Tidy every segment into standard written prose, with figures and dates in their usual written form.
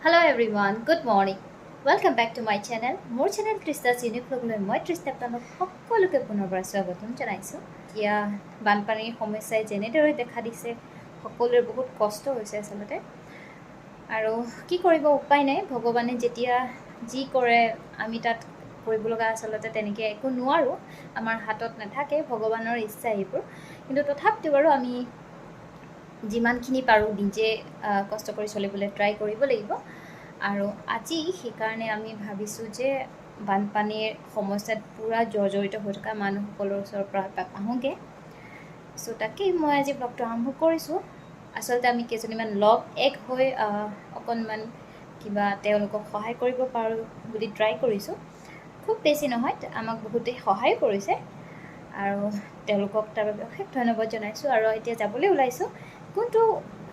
Hello everyone, good morning. Welcome back to my channel. More channel TRISHNA'S unique vlog লৈ মই তৃষ্ণা আপোনালোক সকলোকে পুনৰবাৰ স্বাগতম জনাইছোঁ। এতিয়া বানপানীৰ সমস্যাই যেনেদৰে দেখা দিছে সকলোৰে বহুত কষ্ট হৈছে আচলতে আৰু কি কৰিব উপায় নাই ভগৱানে যেতিয়া যি কৰে আমি তাত কৰিব লগা আচলতে তেনেকৈ একো নোৱাৰো আমাৰ হাতত নাথাকে ভগৱানৰ ইচ্ছা এইবোৰ কিন্তু তথাপিও বাৰু আমি যিমানখিনি পাৰোঁ নিজে কষ্ট কৰি চলিবলৈ ট্ৰাই কৰিব লাগিব আৰু আজি সেইকাৰণে আমি ভাবিছোঁ যে বানপানীৰ সমস্যাত পুৰা জৰ্জৰিত হৈ থকা মানুহসকলৰ ওচৰৰ পৰা আহোঁগৈ চ' তাকেই মই আজি ব্লগটো আৰম্ভ কৰিছোঁ আচলতে আমি কেইজনীমান লগ এক হৈ অকণমান কিবা তেওঁলোকক সহায় কৰিব পাৰোঁ বুলি ট্ৰাই কৰিছোঁ খুব বেছি নহয় আমাক বহুতেই সহায় কৰিছে আৰু তেওঁলোকক তাৰ বাবে অশেষ ধন্যবাদ জনাইছোঁ আৰু এতিয়া যাবলৈ ওলাইছোঁ কোনটো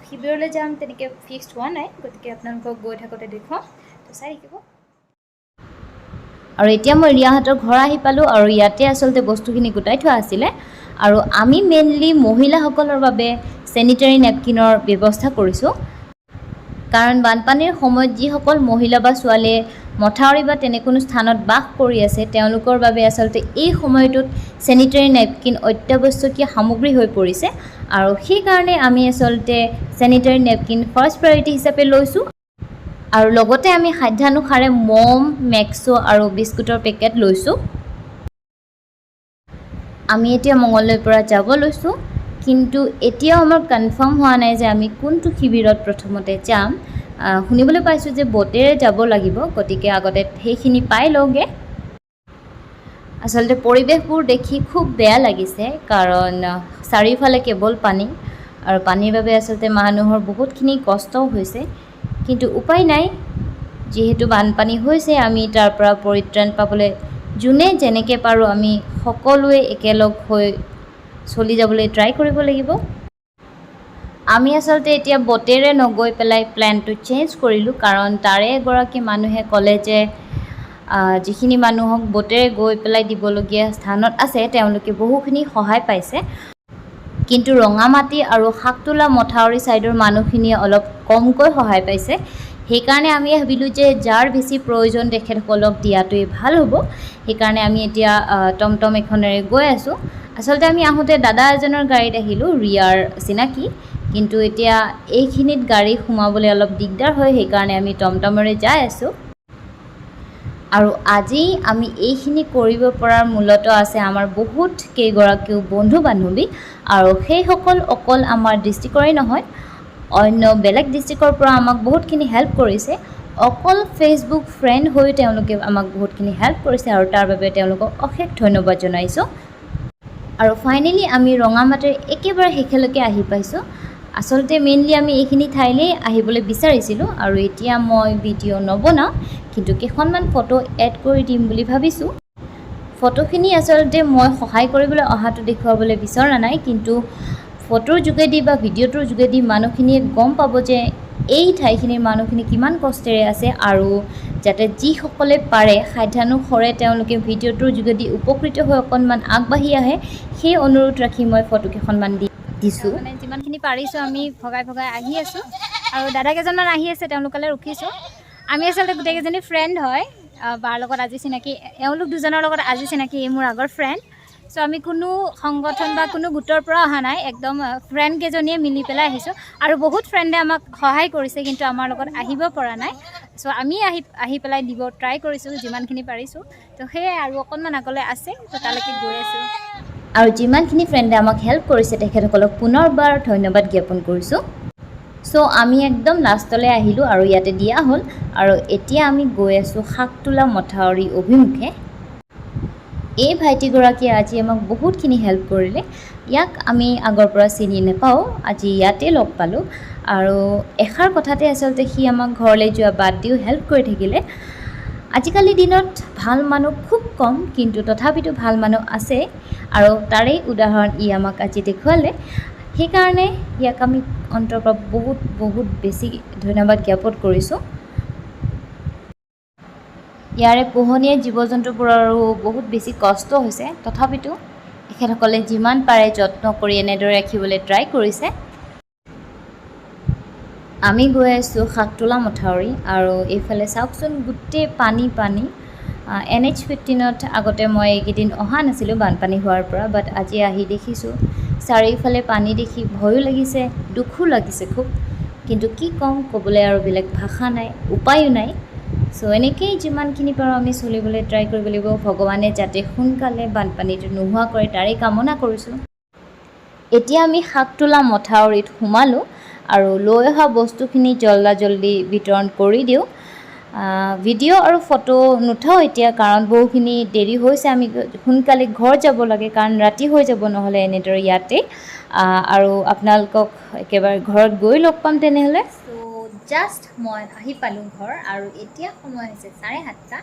শিবিৰলৈ যাম তেনেকৈ ফিক্সড হোৱা নাই গতিকে আপোনালোকক গৈ থাকোঁতে দেখুৱাম তো চাই থাকিব আৰু এতিয়া মই ৰিয়াহঁতৰ ঘৰ আহি পালোঁ আৰু ইয়াতে আচলতে বস্তুখিনি গোটাই থোৱা আছিলে আৰু আমি মেইনলি মহিলাসকলৰ বাবে চেনিটাৰী নেপকিনৰ ব্যৱস্থা কৰিছোঁ কাৰণ বানপানীৰ সময়ত যিসকল মহিলা বা ছোৱালীয়ে মথাউৰি বা তেনে কোনো স্থানত বাস কৰি আছে তেওঁলোকৰ বাবে আচলতে এই সময়টোত চেনিটাৰী নেপকিন অত্যাৱশ্যকীয় সামগ্ৰী হৈ পৰিছে আৰু সেইকাৰণে আমি আচলতে চেনিটাৰী নেপকিন ফাৰ্ষ্ট প্ৰায়ৰিটি হিচাপে লৈছোঁ আৰু লগতে আমি সাধ্যানুসাৰে মম মেক্সো আৰু বিস্কুটৰ পেকেট লৈছোঁ আমি এতিয়া মঙলদৈৰ পৰা যাব লৈছোঁ কিন্তু এতিয়াও আমাৰ কনফাৰ্ম হোৱা নাই যে আমি কোনটো শিবিৰত প্ৰথমতে যাম শুনিবলৈ পাইছোঁ যে বটেৰে যাব লাগিব গতিকে আগতে সেইখিনি পাই লওঁগৈ আচলতে পৰিৱেশবোৰ দেখি খুব বেয়া লাগিছে কাৰণ চাৰিওফালে কেৱল পানী আৰু পানীৰ বাবে আচলতে মানুহৰ বহুতখিনি কষ্টও হৈছে কিন্তু উপায় নাই যিহেতু বানপানী হৈছে আমি তাৰ পৰা পৰিত্ৰাণ পাবলৈ যোনে যেনেকৈ পাৰোঁ আমি সকলোৱে একেলগ হৈ চলি যাবলৈ ট্ৰাই কৰিব লাগিব আমি আচলতে এতিয়া বটেৰে নগৈ পেলাই প্লেনটো চেঞ্জ কৰিলোঁ কাৰণ তাৰে এগৰাকী মানুহে ক'লে যে যিখিনি মানুহক বটেৰে গৈ পেলাই দিবলগীয়া স্থানত আছে তেওঁলোকে বহুখিনি সহায় পাইছে কিন্তু ৰঙামাটি আৰু শাকতোলা মথাউৰি ছাইডৰ মানুহখিনিয়ে অলপ কমকৈ সহায় পাইছে সেইকাৰণে আমি ভাবিলোঁ যে যাৰ বেছি প্ৰয়োজন তেখেতসকলক দিয়াটোৱেই ভাল হ'ব সেইকাৰণে আমি এতিয়া টমটম এখনেৰে গৈ আছোঁ আচলতে আমি আহোঁতে দাদা এজনৰ গাড়ীত আহিলোঁ ৰিয়াৰ চিনাকি কিন্তু এতিয়া এইখিনিত গাড়ী সোমাবলৈ অলপ দিগদাৰ হয় সেইকাৰণে আমি টমটমেৰে যাই আছোঁ আৰু আজি আমি এইখিনি কৰিব পৰাৰ মূলত আছে আমাৰ বহুত কেইগৰাকীও বন্ধু বান্ধৱী আৰু সেইসকল অকল আমাৰ ডিষ্ট্ৰিক্টৰে নহয় অন্য বেলেগ ডিষ্ট্ৰিক্টৰ পৰা আমাক বহুতখিনি হেল্প কৰিছে অকল ফেচবুক ফ্ৰেণ্ড হৈ তেওঁলোকে আমাক বহুতখিনি হেল্প কৰিছে আৰু তাৰ বাবে তেওঁলোকক অশেষ ধন্যবাদ জনাইছোঁ আৰু ফাইনেলি আমি ৰঙামাটিৰ একেবাৰে শেষলৈকে আহি পাইছোঁ আচলতে মেইনলি আমি এইখিনি ঠাইলৈ আহিবলৈ বিচাৰিছিলোঁ আৰু এতিয়া মই ভিডিঅ' নবনাওঁ কিন্তু কেইখনমান ফটো এড কৰি দিম বুলি ভাবিছোঁ ফটোখিনি আচলতে মই সহায় কৰিবলৈ অহাটো দেখুৱাবলৈ বিচৰা নাই কিন্তু ফটোৰ যোগেদি বা ভিডিঅ'টোৰ যোগেদি মানুহখিনিয়ে গম পাব যে এই ঠাইখিনিৰ মানুহখিনি কিমান কষ্টেৰে আছে আৰু যাতে যিসকলে পাৰে সাধ্যানুসাৰে তেওঁলোকে ভিডিঅ'টোৰ যোগেদি উপকৃত হৈ অকণমান আগবাঢ়ি আহে সেই অনুৰোধ ৰাখি মই ফটোকেইখনমান দিছোঁ মানে যিমানখিনি পাৰিছোঁ আমি ভগাই ভগাই আহি আছোঁ আৰু দাদা কেইজনমান আহি আছে তেওঁলোকলৈ ৰখিছোঁ আমি আচলতে গোটেইকেইজনী ফ্ৰেণ্ড হয় বাৰ লগত আজি চিনাকি এওঁলোক দুজনৰ লগত আজি চিনাকি এই মোৰ আগৰ ফ্ৰেণ্ড চ' আমি কোনো সংগঠন বা কোনো গোটৰ পৰা অহা নাই একদম ফ্ৰেণ্ড কেইজনীয়ে মিলি পেলাই আহিছোঁ আৰু বহুত ফ্ৰেণ্ডে আমাক সহায় কৰিছে কিন্তু আমাৰ লগত আহিব পৰা নাই চ' আমি আহি পেলাই দিব ট্ৰাই কৰিছোঁ যিমানখিনি পাৰিছোঁ তো সেয়াই আৰু অকণমান আগলৈ আছে তো তালৈকে গৈ আছোঁ আৰু যিমানখিনি ফ্ৰেণ্ডে আমাক হেল্প কৰিছে তেখেতসকলক পুনৰবাৰ ধন্যবাদ জ্ঞাপন কৰিছোঁ চ' আমি একদম লাষ্টলৈ আহিলোঁ আৰু ইয়াতে দিয়া হ'ল আৰু এতিয়া আমি গৈ আছোঁ শাকতোলা মথাউৰি অভিমুখে এই ভাইটিগৰাকীয়ে আজি আমাক বহুতখিনি হেল্প কৰিলে ইয়াক আমি আগৰ পৰা চিনি নাপাওঁ আজি ইয়াতে লগ পালোঁ আৰু এষাৰ কথাতে আচলতে সি আমাক ঘৰলৈ যোৱা বাদ দিও হেল্প কৰি থাকিলে আজিকালি দিনত ভাল মানুহ খুব কম কিন্তু তথাপিতো ভাল মানুহ আছে আৰু তাৰেই উদাহৰণ ই আমাক আজি দেখুৱালে সেইকাৰণে ইয়াক আমি অন্তৰৰ পৰা বহুত বহুত বেছি ধন্যবাদ জ্ঞাপন কৰিছোঁ ইয়াৰে পোহনীয়া জীৱ জন্তুবোৰৰো বহুত বেছি কষ্ট হৈছে তথাপিতো এখেতসকলে যিমান পাৰে যত্ন কৰি এনেদৰে ৰাখিবলৈ ট্ৰাই কৰিছে আমি গৈ আছোঁ শাকতোলা মথাউৰি আৰু এইফালে চাওকচোন গোটেই পানী পানী NH15ত আগতে মই এইকেইদিন অহা নাছিলোঁ বানপানী হোৱাৰ পৰা, বাট আজি আহি দেখিছোঁ চাৰিওফালে পানী দেখি ভয়ো লাগিছে, দুখো লাগিছে খুব। কিন্তু কি ক'ম, ক'বলৈ আৰু বেলেগ ভাষা নাই, উপায়ো নাই। চ' এনেকেই যিমানখিনি পাৰোঁ আমি চলিবলৈ ট্ৰাই কৰিব লাগিব। ভগৱানে যাতে সোনকালে বানপানীটো নোহোৱা কৰে তাৰেই কামনা কৰিছোঁ। এতিয়া আমি শাকতোলা মথাউৰিত সোমালোঁ আৰু লৈ অহা বস্তুখিনি জল্দি বিতৰণ কৰি দিওঁ। ভিডিঅ' আৰু ফটো নুঠাওঁ এতিয়া, কাৰণ বহুখিনি দেৰি হৈছে। আমি সোনকালে ঘৰ যাব লাগে, কাৰণ ৰাতি হৈ যাব নহ'লে এনেদৰে ইয়াতে। আৰু আপোনালোকক একেবাৰে ঘৰত গৈ লগ পাম তেনেহ'লে। চ' জাষ্ট মই আহি পালোঁ ঘৰ, আৰু এতিয়া সময় হৈছে 7:30।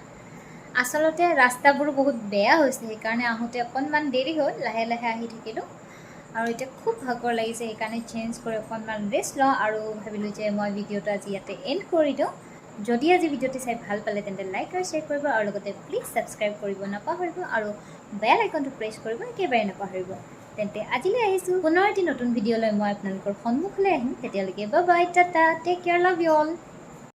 আচলতে ৰাস্তাবোৰো বহুত বেয়া হৈছে, সেইকাৰণে আহোঁতে অকণমান দেৰি হ'ল। লাহে লাহে আহি থাকিলোঁ আৰু এতিয়া খুব ভাগৰ লাগিছে, সেইকাৰণে চেঞ্জ কৰি অকণমান ৰেষ্ট লওঁ আৰু ভাবিলোঁ যে মই ভিডিঅ'টো আজি ইয়াতে এণ্ড কৰি দিওঁ। যদি আজি ভিডিঅ'টো চাই ভাল পালে তেন্তে লাইক আৰু শ্বেয়াৰ কৰিব, আৰু লগতে প্লিজ ছাবস্ক্ৰাইব কৰিব নাপাহৰিব, আৰু বেল আইকনটো প্ৰেছ কৰিব একেবাৰে নাপাহৰিব। তেন্তে আজিলৈ আহিছোঁ, পুনৰ এটি নতুন ভিডিঅ'লৈ মই আপোনালোকৰ সন্মুখলৈ আহিম। তেতিয়ালৈকে bye bye, tata, take care, love you all.